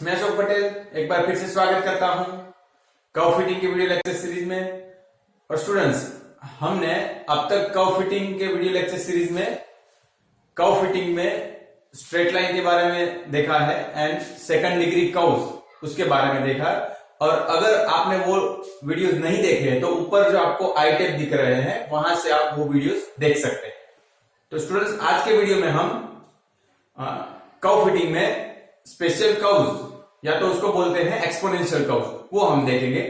मैं अशोक पटेल एक बार फिर से स्वागत करता हूं कर्व फिटिंग के वीडियो लेक्चर सीरीज में। और स्टूडेंट्स, हमने अब तक कर्व फिटिंग के वीडियो लेक्चर सीरीज में कर्व फिटिंग में स्ट्रेट लाइन के बारे में देखा है एंड सेकंड डिग्री कर्व्स उसके बारे में देखा। और अगर आपने वो वीडियोस नहीं देखे हैं तो ऊपर जो आपको आई टैब दिख रहे हैं वहां से आप वो वीडियोस देख सकते हैं। तो स्टूडेंट्स, आज के वीडियो में हम कर्व फिटिंग में स्पेशल कर्व्स या तो उसको बोलते हैं एक्सपोनेंशियल कर्व्स, वो हम देखेंगे।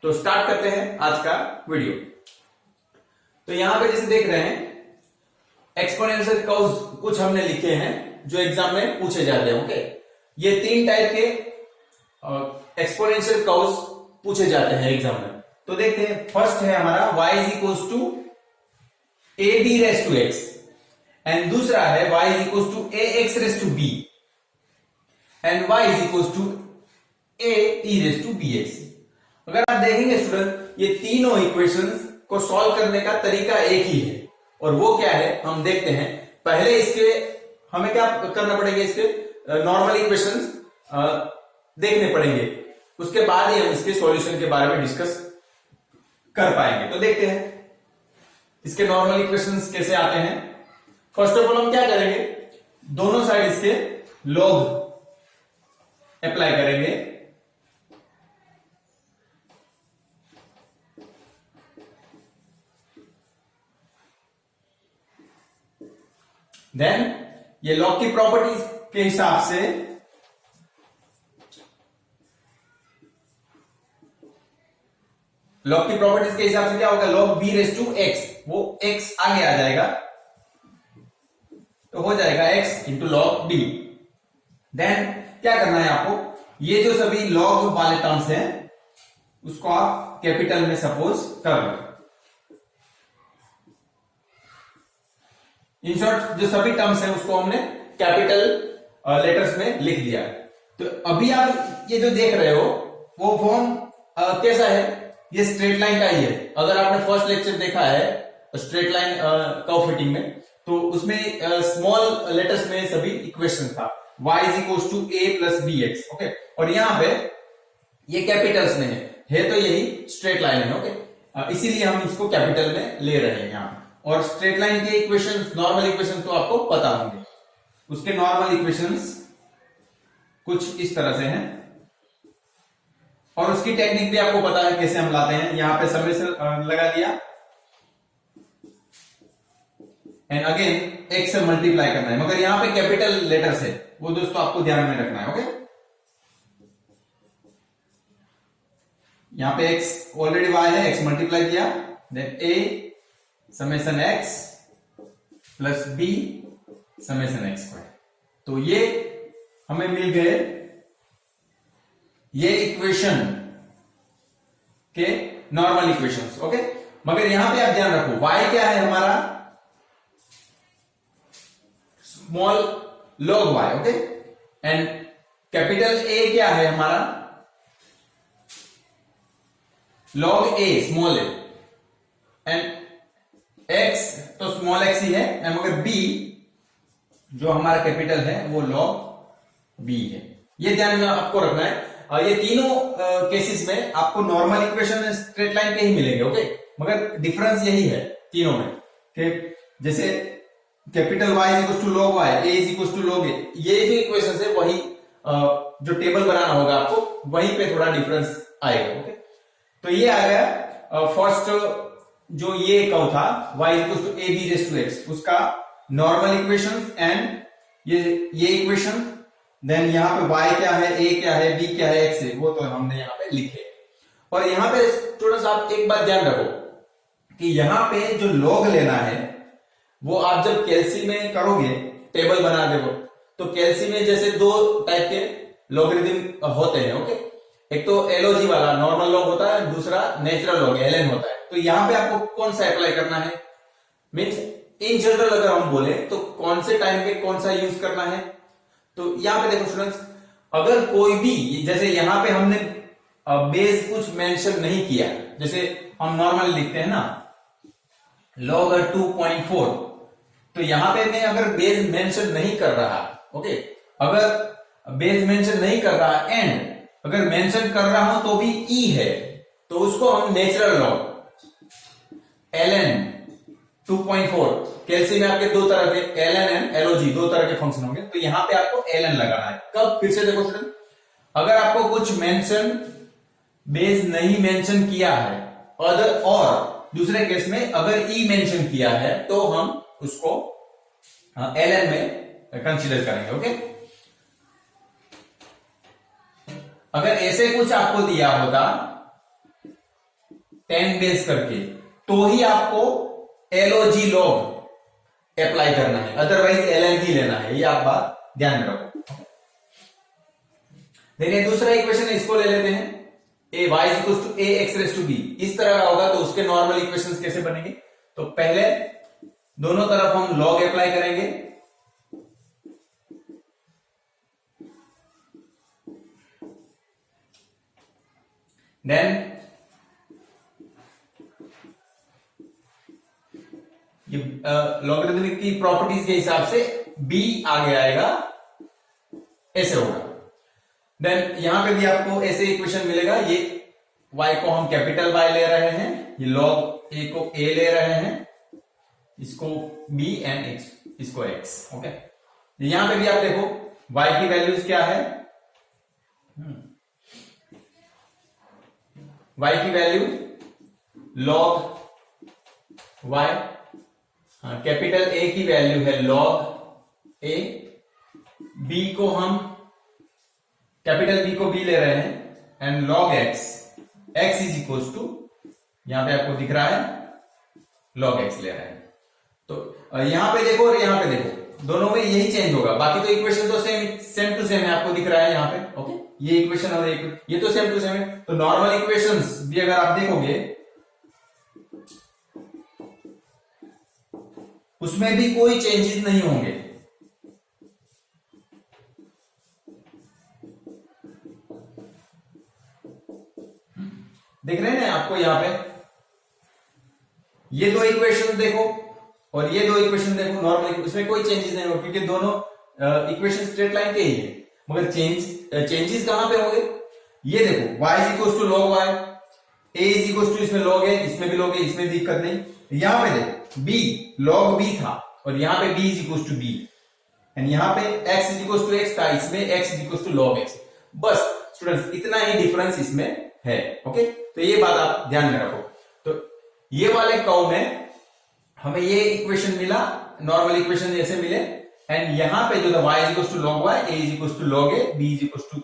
तो स्टार्ट करते हैं आज का वीडियो। तो यहां पे जैसे देख रहे हैं एक्सपोनेंशियल कर्व्स कुछ हमने लिखे हैं जो एग्जाम में पूछे जाते हैं। ओके, ये तीन टाइप के एक्सपोनेंशियल कर्व्स पूछे जाते हैं एग्जाम में। तो देखते हैं, फर्स्ट है हमारा y is equal to a b raise to x and दूसरा है y is equal to a x raise to b and y is equal to a e raise to b x. अगर आप देखेंगे student, ये तीनों equations को solve करने का तरीका एक ही है और वो क्या है हम देखते हैं। पहले इसके हमें क्या करना पड़ेगा, इसके नॉर्मल इक्वेशंस देखने पड़ेंगे, उसके बाद ही हम इसके सॉल्यूशन के बारे में डिस्कस कर पाएंगे। तो देखते हैं इसके नॉर्मल इक्वेशंस कैसे आते हैं। फर्स्ट ऑफ ऑल हम क्या करेंगे, दोनों साइड इसके लॉग अप्लाई करेंगे। देन ये लॉग की प्रॉपर्टीज के हिसाब से क्या होगा, log b raise to x, वो एक्स आगे आ जाएगा तो हो जाएगा x into log b. Then क्या करना है आपको, ये जो सभी लॉग वाले टर्म्स हैं उसको आप कैपिटल में सपोज कर लो। इन शॉर्ट जो सभी टर्म्स हैं उसको हमने कैपिटल लेटर्स में लिख दिया। तो अभी आप ये जो देख रहे हो वो फॉर्म कैसा है, ये स्ट्रेट लाइन का ही है। अगर आपने फर्स्ट लेक्चर देखा है स्ट्रेट लाइन कर्व फिटिंग में, तो उसमें स्मॉल लेटर्स में सभी इक्वेशन था, y is equal to a plus b x. Okay, और यहां पे ये कैपिटल्स में है तो यही स्ट्रेट लाइन है। ओके, इसीलिए हम इसको कैपिटल में ले रहे हैं यहां। और स्ट्रेट लाइन के इक्वेशंस, नॉर्मल इक्वेशंस तो आपको पता होंगे। उसके नॉर्मल इक्वेशंस कुछ इस तरह से हैं और उसकी टेक्निक भी आपको पता है कैसे हम लाते हैं। यहां पे समेशन लगा दिया एंड अगेन एक्स से मल्टीप्लाई करना है, मगर यहां पे कैपिटल लेटर्स है, वो दोस्तों आपको ध्यान में रखना है। ओके, यहां पे x ऑलरेडी y है, x मल्टीप्लाई किया, then a summation x plus b summation x square. तो ये हमें मिल गए ये इक्वेशन के नॉर्मल इक्वेशंस। ओके, मगर यहां पे आप ध्यान रखो y क्या है हमारा, small log y। Okay, and capital A क्या है हमारा, log A small a, and x तो स्मॉल x ही है, मगर b जो हमारा कैपिटल है वो लॉग b है। ये ध्यान में आपको रखना है। ये तीनों केसेस में आपको नॉर्मल इक्वेशन स्ट्रेट लाइन के ही मिलेंगे। ओके, मगर डिफरेंस यही है तीनों में कि जैसे capital Y is equal to log y, a is equal to log a, ये जो इक्वेशन है वही जो टेबल बनाना होगा आपको, वहीं पे थोड़ा डिफरेंस आएगा। ओके, तो ये आ गया फर्स्ट जो ये कर्व था y is equal to a b raise to x, उसका नॉर्मल इक्वेशन एंड ये इक्वेशन। देन यहाँ पे y क्या है, a क्या है, b क्या है, x है, वो तो हमने यहाँ पे लिखे। और यहाँ पे स्टूडेंट्स आप एक बात ध्यान रखो कि यहाँ पे जो लॉग लेना है वो आप जब कैलसी में करोगे, टेबल बना देगा, तो कैलसी में जैसे दो टाइप के लॉगरिथम होते हैं। ओके, एक तो एलओजी वाला नॉर्मल लॉग होता है, दूसरा नेचुरल लॉग एलएन होता है। तो यहां पे आपको कौन सा अप्लाई करना है, मीन्स इन जनरल अगर हम बोले तो कौन से टाइम पे कौन सा यूज करना है। तो यहां पे देखो स्टूडेंट्स, अगर कोई भी, जैसे यहां पे हमने बेस कुछ मेंशन नहीं किया, जैसे हम नॉर्मल लिखते हैं ना log 2.4, तो यहां पे मैं अगर बेस मेंशन नहीं कर रहा, ओके, अगर बेस मेंशन नहीं कर रहा एंड अगर मेंशन कर रहा हूं तो भी ई है, तो उसको हम नेचुरल लॉग ln 2.4, कैल्शियम में आपके दो तरह के ln एंड LOG दो तरह के फंक्शन होंगे, तो यहां पे आपको ln लगाना है। कब? फिर से देखो स्टूडेंट, अगर आपको कुछ मेंशन बेस नहीं मेंशन किया है अदर, और दूसरे केस में अगर ई मेंशन किया है तो हम उसको ln में कंसीडर करेंगे। ओके, अगर ऐसे कुछ आपको दिया होता 10 बेस करके तो ही आपको LOG लॉग अप्लाई करना है, अदरवाइज ln ही लेना है, ये आप बात ध्यान में रखो। देखिए दूसरा इक्वेशन है, इसको ले लेते हैं, a y equals to a x raise to b। इस तरह का होगा तो उसके नॉर्मल इक्वेशंस कैसे बनेंगे? तो पहले दोनों तरफ हम लॉग अप्लाई करेंगे, देन ये लॉगरिथमिक की प्रॉपर्टीज के हिसाब से b आगे आएगा, ऐसे होगा। देन यहां पे भी आपको ऐसे इक्वेशन मिलेगा, ये y को हम कैपिटल Y ले रहे हैं, ये log a को a ले रहे हैं, इसको b एंड x इसको x। ओके, यहां पे भी आप देखो y की वैल्यूज क्या है, y की value log y, capital A की वैल्यू है log a, b को हम कैपिटल B को b ले रहे हैं and log x, x is equal to यहां पे आपको दिख रहा है log x ले रहे हैं। तो यहां पे देखो और यहां पे देखो, दोनों में यही चेंज होगा, बाकी तो इक्वेशन तो सेम टू सेम है, आपको दिख रहा है यहां पे। ओके, ये इक्वेशन और ये तो सेम टू सेम है, तो नॉर्मल इक्वेशंस भी अगर आप देखोगे उसमें भी कोई चेंजेस नहीं होंगे। दिख रहे हैं आपको यहां पे, ये दो इक्वेशन देखो और ये दो इक्वेशन देखो, नॉर्मल उसमें कोई चेंजेस नहीं होगा क्योंकि दोनों इक्वेशन स्ट्रेट लाइन के ही है। मगर चेंजेस कहां पे होंगे? ये देखो y is equal to log y, a is equal to इसमें log a, इसमें भी log a, इसमें दिक्कत नहीं। यहां पे देखो b log b था और यहां पे b is equal to b and यहां पे x is equal to x था, इसमें x is equal to log x। बस स्टूडेंट्स इतना ही डिफरेंस इसमें है। ओके, तो ये बात आप ध्यान में रखो। तो ये वाले कर्व में हमें ये इक्वेशन मिला, नॉर्मल इक्वेशन जैसे मिले, एंड यहां पे जो था y is equal to log y, a is equal to log a, b is equal to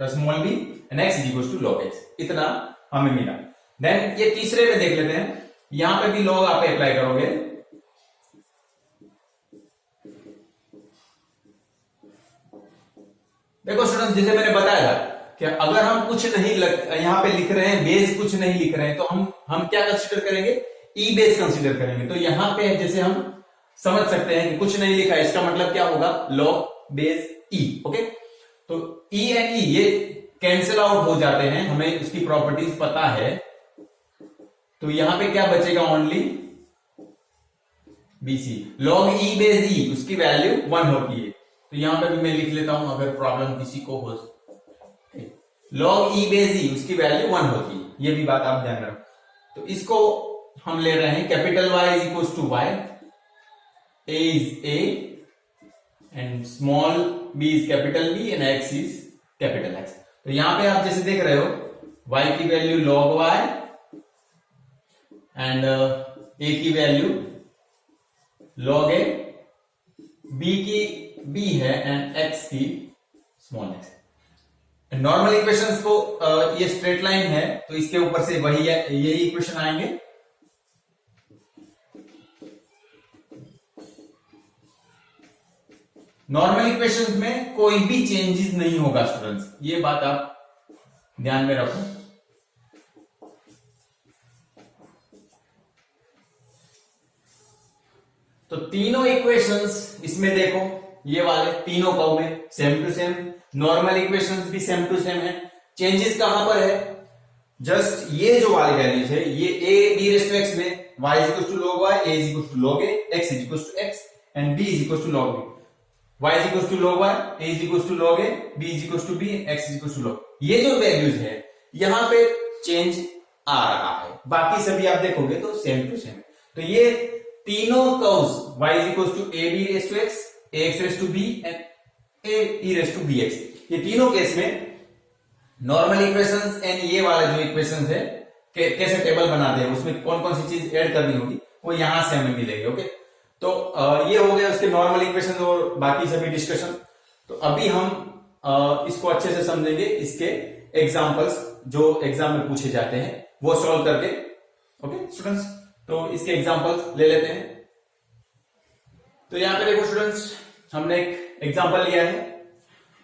small b and x is equal to log x, इतना हमें मिला। देन ये तीसरे में देख लेते हैं, यहां पे भी log आप अप्लाई करोगे, देखो स्टूडेंट्स जैसे मैंने बताया था कि अगर हम कुछ नहीं यहां पे लिख रहे हैं, बेस कुछ नहीं लिख रहे हैं, तो हम क्या कंसीडर करेंगे? ई बेस कंसीडर करेंगे। तो यहां पे जैसे हम समझ सकते हैं कि कुछ नहीं लिखा है, इसका मतलब क्या होगा? लॉग बेस ई। ओके, तो ई एंड ई ये कैंसिल आउट हो जाते हैं, हमें उसकी प्रॉपर्टीज पता है, तो यहां पे क्या बचेगा? Only BC. Log e base e उसकी वैल्यू 1 होती है, तो यहां पे भी मैं लिख लेता हूं अगर प्रॉब्लम किसी को हो। लॉग ई बेस ई उसकी वैल्यू 1 होती है, ये भी बात आप ध्यान रखो। तो इसको हम ले रहे हैं capital Y is equal to Y, A is A and small b is capital B and x is capital X। तो यहां पे आप जैसे देख रहे हो y की value log y and a की वैल्यू log a, b की b है एंड x की स्मॉल x। नॉर्मल इक्वेशंस को ये स्ट्रेट लाइन है तो इसके ऊपर से वही यही इक्वेशन आएंगे। नॉर्मल इक्वेशंस में कोई भी चेंजेस नहीं होगा स्टूडेंट्स, ये बात आप ध्यान में रखो। तो तीनों इक्वेशंस इसमें देखो, ये वाले तीनों कर्व में same to same, normal equations भी सेम टू सेम है। चेंजेस कहां पर है? जस्ट ये जो वाली वैल्यूज है, ये a b raised to x में y is equal to log y, a is equal to log a, x is equal to x and b is equal to log b। y is equal to log y, a is equal to log a, b is equal to b, x is equal to log। ये जो values है यहां पे change आ रहा है, बाकी सभी आप देखोगे तो सेम टू सेम। तो ये तीनों curves y is equal to a b raise to x, a x raise to b and a e raise to bx, ये तीनों केस में नॉर्मल इक्वेशंस एंड ये वाला जो इक्वेशंस है कैसे टेबल बनाते हैं, उसमें कौन कौन सी चीज ऐड करनी होगी वो यहां से हमें मिलेगी। ओके, तो ये हो गया उसके नॉर्मल इक्वेशन और बाकी सभी डिस्कशन। तो अभी हम इसको अच्छे से समझेंगे, इसके एग्जांपल्स जो एग्जाम में पूछे जाते हैं वो सॉल्व करके। ओके स्टूडेंट्स, तो इसके एग्जांपल्स ले लेते हैं। तो यहां पे देखो स्टूडेंट्स, हमने एक एग्जांपल लिया है,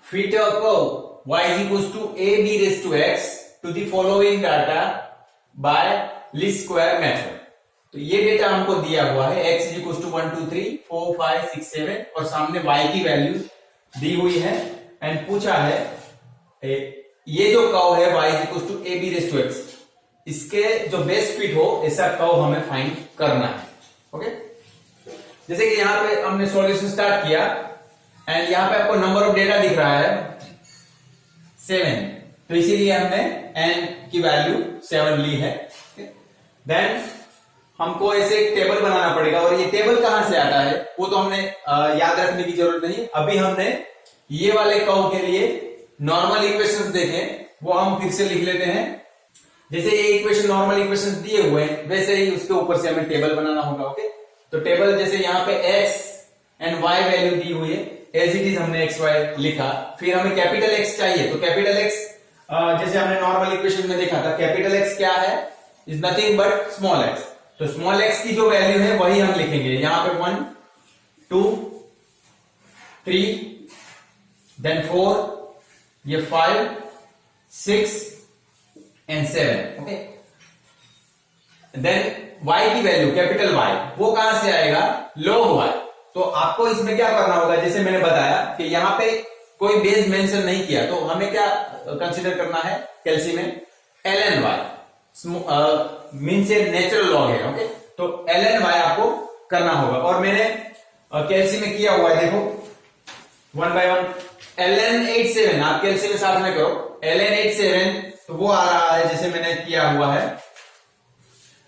fit a curve y is equals to a b raised to x to the following data by least square method। तो ये डेटा हमको दिया हुआ है, x is equals to 1 2 3 4 5 6 7 और सामने y की वैल्यू दी हुई है एंड पूछा है ये जो कर्व है y is equals to a b raised to x, इसके जो बेस्ट फिट हो ऐसा कर्व हमें फाइंड करना है। ओके, जैसे कि यहां पे हमने सॉल्यूशन स्टार्ट किया एंड यहां पे आपको नंबर ऑफ डेटा दिख रहा है 7, तो इसीलिए हमने n की वैल्यू 7 ली है। देन हमको ऐसे एक टेबल बनाना पड़ेगा और ये टेबल कहां से आता है वो तो हमने याद रखने की जरूरत नहीं। अभी हमने ये वाले कर्व के लिए नॉर्मल इक्वेशंस देखे, वो हम फिर से लिख लेते हैं। जैसे ये इक्वेशन नॉर्मल इक्वेशंस दिए हुए हैं वैसे ही उसके ऊपर से हमें टेबल बनाना होगा। ओके, तो टेबल जैसे यहाँ पे x एंड y वैल्यू दी हुई है, एज इट इज हमने एक्स वाई लिखा, फिर हमें कैपिटल एक्स चाहिए, तो कैपिटल एक्स जैसे हमने नॉर्मल इक्वेशन में देखा था, कैपिटल एक्स क्या है, is nothing but small x. तो स्मॉल एक्स की जो वैल्यू है वही हम लिखेंगे यहां पे 1 2 3 देन 4, ये 5 6 एंड 7। ओके, देन y की वैल्यू कैपिटल Y वो कहां से आएगा, log y। तो आपको इसमें क्या करना होगा, जैसे मैंने बताया कि यहां पे कोई बेस मेंशन नहीं किया, तो हमें क्या कंसीडर करना है कैल्सी में, ln y मीन से नेचुरल लॉग है। ओके, तो ln y आपको करना होगा और मैंने कैल्सी में किया हुआ है, देखो 1 by 1 ln 87, आप कैल्सी में साथ में करो ln 87, तो वो आ रहा है जैसे मैंने किया हुआ है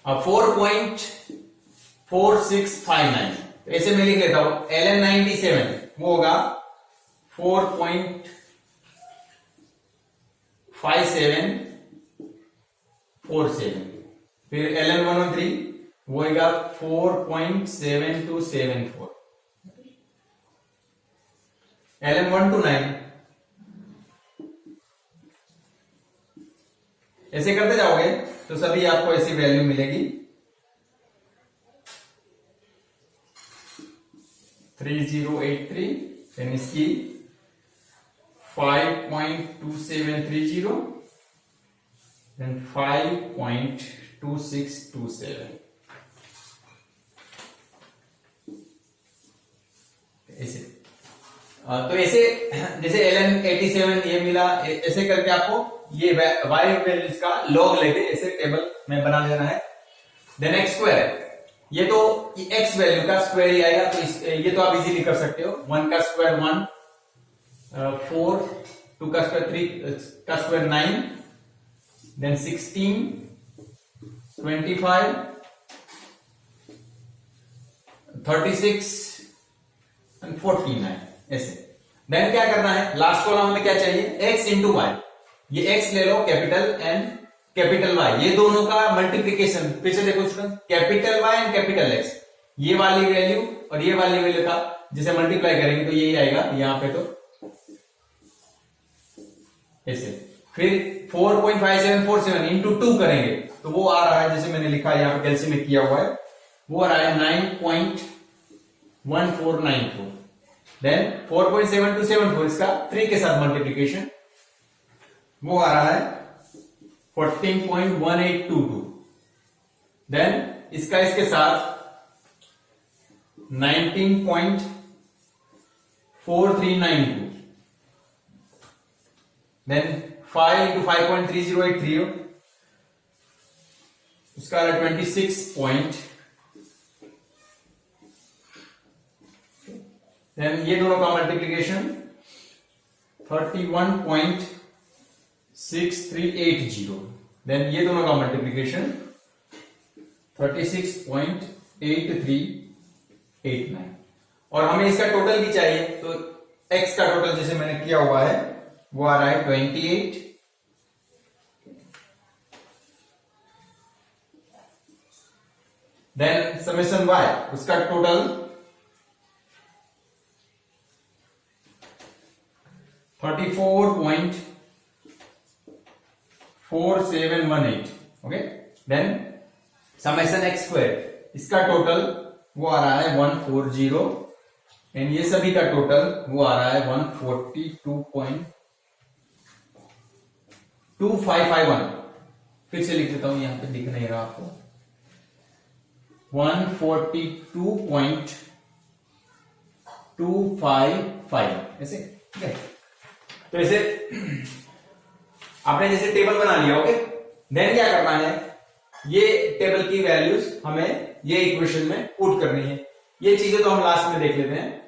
4.4659, तो ऐसे मैं लिख लेता हूं ln 97 वो होगा 4.5747, फिर ln 113 वो होगा 4.7274, ln 129, ऐसे करते जाओगे तो सभी आपको ऐसी वैल्यू मिलेगी 3083, देन इसकी 5.2730, देन 5.2627, ऐसे। तो ऐसे जैसे ln 87 ये मिला, ऐसे करके आपको ये y वैल्यूज का लॉग लेके ऐसे टेबल में बना लेना है। देन x स्क्वायर, ये तो x वैल्यू का स्क्वायर ही आएगा, तो ये तो आप इजीली कर सकते हो, 1 का स्क्वायर 1, 4, 2 का स्क्वायर 3 का स्क्वायर 9, देन 16, 25, 36 एंड 49, ऐसे। देन क्या करना है, लास्ट कॉलम में क्या चाहिए, x इंटू वाई, ये x ले लो कैपिटल एंड कैपिटल Y, ये दोनों का मल्टीप्लीकेशन, फिर से देखो student, capital Y and capital X, ये वाली वैल्यू और ये वाली वैल्यू का जैसे मल्टीप्लाई करेंगे तो यही आएगा यहां पे, तो ऐसे। फिर 4.5747 इंटू 2 करेंगे तो वो आ रहा है, जैसे मैंने लिखा यहां पे कैल्सी में किया हुआ है, वो आ रहा है 9.1494, देन 4.7274 इसका 3 के साथ मल्टीप्लीकेशन, वो आ रहा है 14.1822, देन इसका इसके साथ 19.4392, देन 5 into 5.3083, उसका 26. देन ये दोनों का मल्टीप्लीकेशन 31.6380, देन ये दोनों का मल्टीप्लीकेशन 36.8389, और हमें इसका टोटल भी चाहिए, तो x का टोटल जैसे मैंने किया हुआ है वो आ रहा है 28, देन समेशन y उसका total 34.4718, okay, then summation x square इसका टोटल वो आ रहा है 140, एंड ये सभी का टोटल वो आ रहा है 142.2551, फिर से लिख देता हूं, यहां पे दिख नहीं रहा आपको, 142.255 ऐसे, ठीक है। तो ऐसे आपने जैसे टेबल बना लिया, ओके, देन क्या करना है, ये टेबल की वैल्यूज हमें ये इक्वेशन में पुट करनी है। ये चीजें तो हम लास्ट में देख लेते हैं।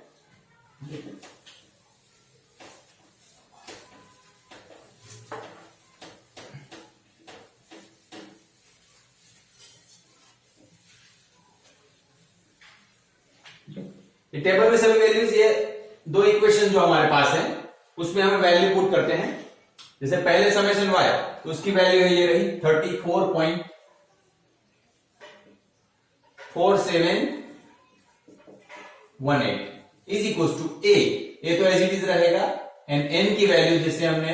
ये टेबल में सभी वैल्यूज, ये दो इक्वेशन जो हमारे पास है उसमें हम वैल्यू पुट करते हैं। जैसे पहले समेशन y, तो उसकी वैल्यू है ये रही 34.4718 इज इक्वल टू a तो एज इट इज रहेगा, एंड n की वैल्यू जैसे हमने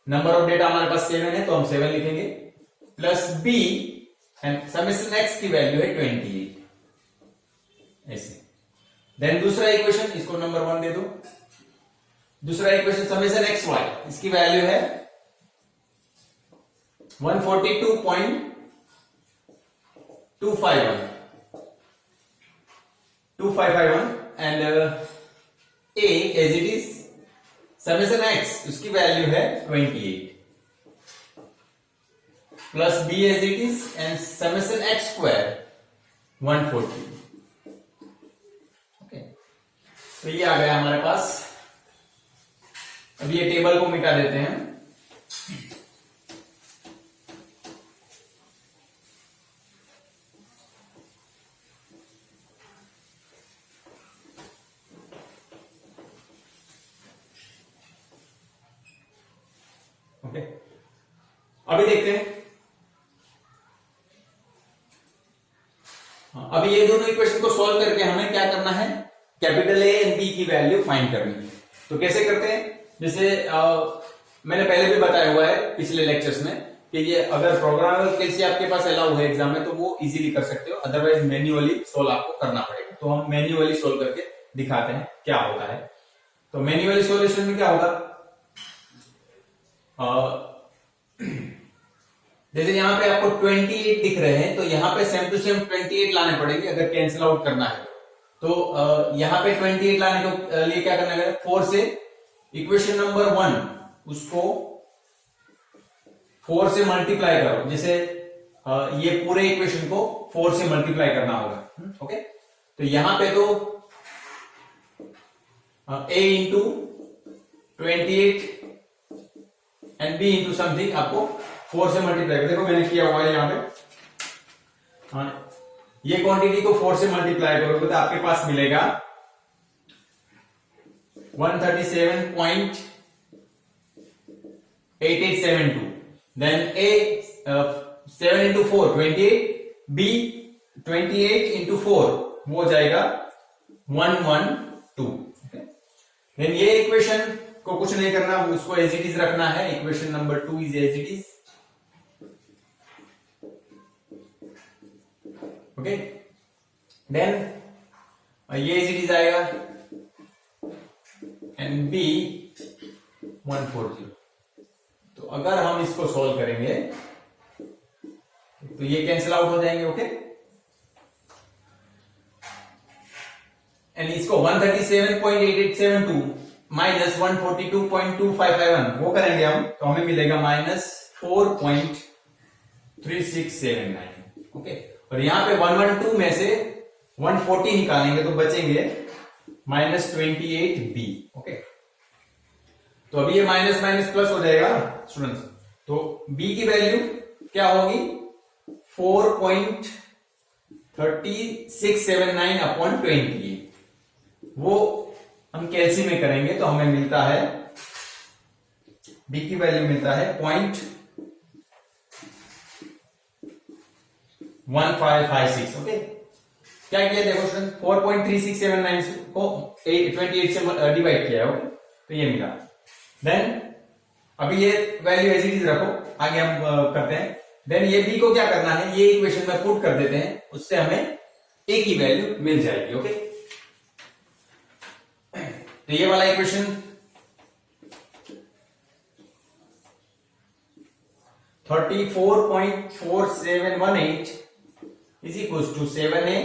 नंबर ऑफ डेटा हमारे पास 7 है तो हम 7 लिखेंगे, plus b, and summation x की वैल्यू है 28 ऐसे। देन दूसरा इक्वेशन, इसको नंबर 1 दे दो। दूसरा इक्वेशन समेशन एक्स वाई, इसकी वैल्यू है 142.251 and a as it is summation x, उसकी वैल्यू है 28 plus b as it is, and summation x square 140। Okay, तो ये आ गया हमारे पास। अब ये टेबल को मिटा देते हैं। ओके, अभी देखते हैं। अभी ये दोनों इक्वेशन को सॉल्व करके हमें क्या करना है, कैपिटल ए एंड बी की वैल्यू फाइंड करनी है। तो कैसे करते हैं, जैसे मैंने पहले भी बताया हुआ है पिछले लेक्चर्स में कि ये अगर प्रोग्रामेबल कैसे आपके पास अलाउ है एग्जाम में तो वो इजीली कर सकते हो, अदरवाइज मैन्युअली सोल्व आपको करना पड़ेगा। तो हम मैन्युअली सोल्व करके दिखाते हैं क्या होता है। तो मैन्युअली सॉल्यूशन में क्या होगा, जैसे यहाँ पे आपको 28 दिख रहे हैं तो यहाँ पे सेम टू सेम 28 लाने पड़ेंगे अगर कैंसिल आउट करना है तो यहाँ पे 28 लाने के लिए क्या करना है, 4 से इक्वेशन नंबर 1 उसको 4 से मल्टीप्लाई करो। जैसे ये पूरे इक्वेशन को 4 से मल्टीप्लाई करना होगा, ओके। तो यहां पे तो a into 28 and b into something आपको 4 से मल्टीप्लाई करो। देखो मैंने किया हुआ है यहां पे, ये क्वांटिटी को 4 से मल्टीप्लाई करोगे तो आपके पास मिलेगा 137.8872। Then a 7 into 4 28, b 28 into 4 वो हो जाएगा 112। देन ये इक्वेशन को कुछ नहीं करना, उसको एज इट इज रखना है। Equation number 2 is as it is, okay. Then ये एज इट इज आएगा एंड b 140। तो अगर हम इसको सॉल्व करेंगे तो ये कैंसिल आउट हो जाएंगे, ओके। एंड इसको 137.8872 माइनस 142.2551 वो करेंगे हम तो हमें मिलेगा -4.3679, ओके। और यहां पे 112 में से 140 निकालेंगे तो बचेंगे -28b। ओके, तो अभी ये माइनस माइनस प्लस हो जाएगा ना स्टूडेंट्स, तो b की वैल्यू क्या होगी 4.3679 अपॉन 28, वो हम कैलसी में करेंगे तो हमें मिलता है b की वैल्यू मिलता है 0.1556। ओके, क्या किया देखो स्टूडेंट, 4.3679 को 28 से डिवाइड किया है। ओके, तो ये मिला। देन अभी ये वैल्यू एज इट इज रखो, आगे हम करते हैं। देन ये b को क्या करना है, ये इक्वेशन में पुट कर देते हैं, उससे हमें a की वैल्यू मिल जाएगी। ओके, तो ये वाला equation 34.4718 is equal to 7a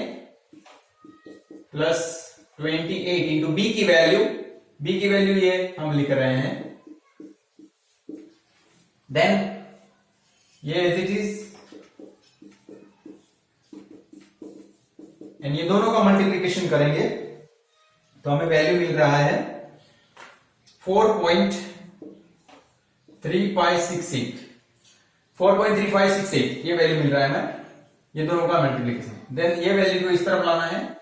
plus 28 into b की वैल्यू ये हम लिख रहे हैं। देन ये एज इट इज, एंड ये दोनों का मल्टीप्लीकेशन करेंगे तो हमें वैल्यू मिल रहा है 4.3568 ये वैल्यू मिल रहा है हमें, ये दोनों का मल्टीप्लीकेशन। देन ये वैल्यू को इस तरफ लाना है,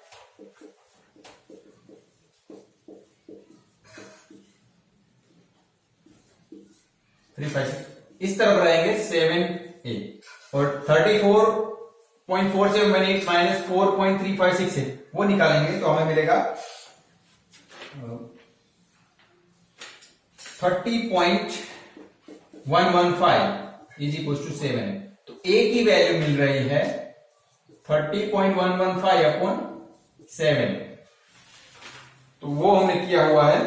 इस तरफ रहेंगे 7a, और 34.4718 माइनस 4.356 वो निकालेंगे तो हमें मिलेगा 30.115 इज इक्वल टू 7। तो a की वैल्यू मिल रही है 30.115 अपॉन 7, तो वो हमने किया हुआ है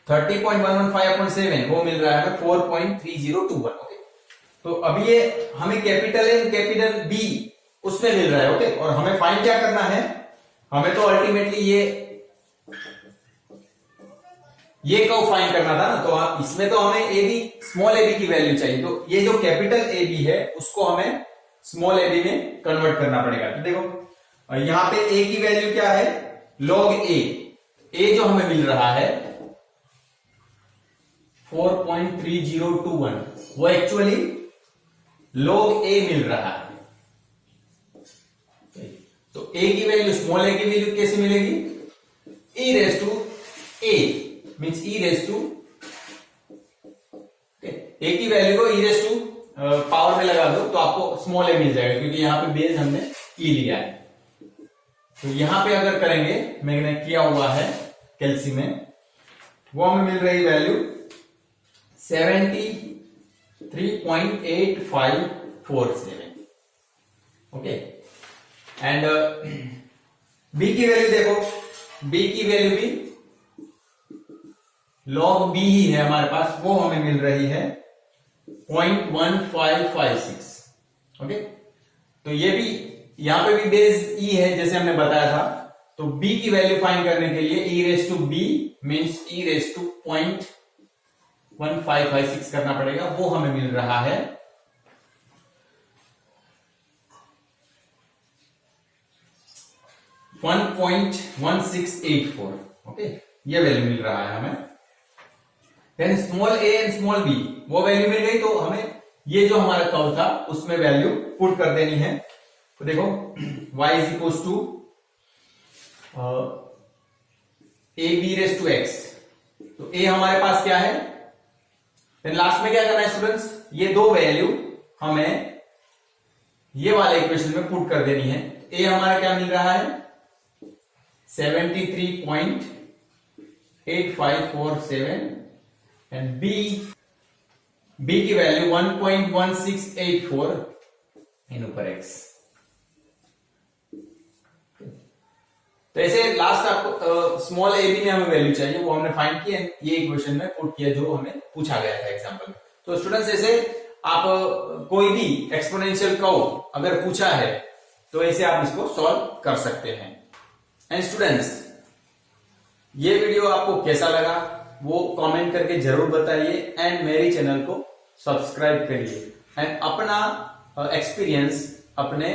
30.115 अपॉन 7 वो मिल रहा है 4.3021। ओके, तो अभी ये हमें कैपिटल ए कैपिटल बी उसमें मिल रहा है। ओके, और हमें फाइंड क्या करना है, हमें तो अल्टीमेटली ये कर्व फाइंड करना था ना, तो इसमें तो हमें a b small a b की वैल्यू चाहिए, तो ये जो कैपिटल ए बी है उसको हमें स्मॉल ए बी में कन्वर्ट करना पड़ेगा। तो देखो यहां पे ए की वैल्यू क्या है, लॉग ए जो हमें मिल रहा है 4.3021, वो एक्चुअली लॉग ए मिल रहा है। तो ए की वैल्यू स्मॉल ए की वैल्यू कैसे मिलेगी, e raise to A means e raise to, A की वैल्यू को e रेज टू पावर में लगा दो तो आपको स्मॉल ए मिल जाएगा, क्योंकि यहां पे बेस हमने e लिया है। तो यहां पे अगर करेंगे, मैंने किया हुआ है कैलसी में, वो हमें मिल रही वैल्यू 73.8547। ओके, एंड बी की वैल्यू देखो, बी की वैल्यू भी लॉग बी ही है हमारे पास, वो हमें मिल रही है 0.1556। ओके, तो ये भी यहां पे भी बेस ई है जैसे हमने बताया था, तो बी की वैल्यू फाइंड करने के लिए e raise to B means e raise to 0.1556 करना पड़ेगा, वो हमें मिल रहा है 1.1684। ओके, ये वैल्यू मिल रहा है हमें। Then small a and small b वो वैल्यू मिल गई, तो हमें ये जो हमारा कर्व था उसमें वैल्यू पुट कर देनी है। तो देखो y is equal to a b raise to x, तो a हमारे पास क्या है, देन लास्ट में क्या करना है स्टूडेंट्स, ये दो वैल्यू हमें ये वाले इक्वेशन में पुट कर देनी है। a हमारा क्या मिल रहा है 73.8547 एंड b की वैल्यू 1.1684 इन ऊपर x। तो ऐसे लास्ट आपको स्मॉल ए बी में हमें वैल्यू चाहिए, वो हमने फाइंड किया, ये इक्वेशन में पुट किया जो हमें पूछा गया था एग्जांपल में। तो स्टूडेंट्स ऐसे आप कोई भी एक्सपोनेंशियल कर्व अगर पूछा है तो ऐसे आप इसको सॉल्व कर सकते हैं। एंड स्टूडेंट्स ये वीडियो आपको कैसा लगा वो कमेंट करके जरूर बताइए एंड मेरे चैनल को सब्सक्राइब करिए एंड अपना एक्सपीरियंस अपने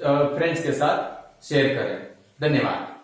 फ्रेंड्स के साथ शेयर करें। धन्यवाद।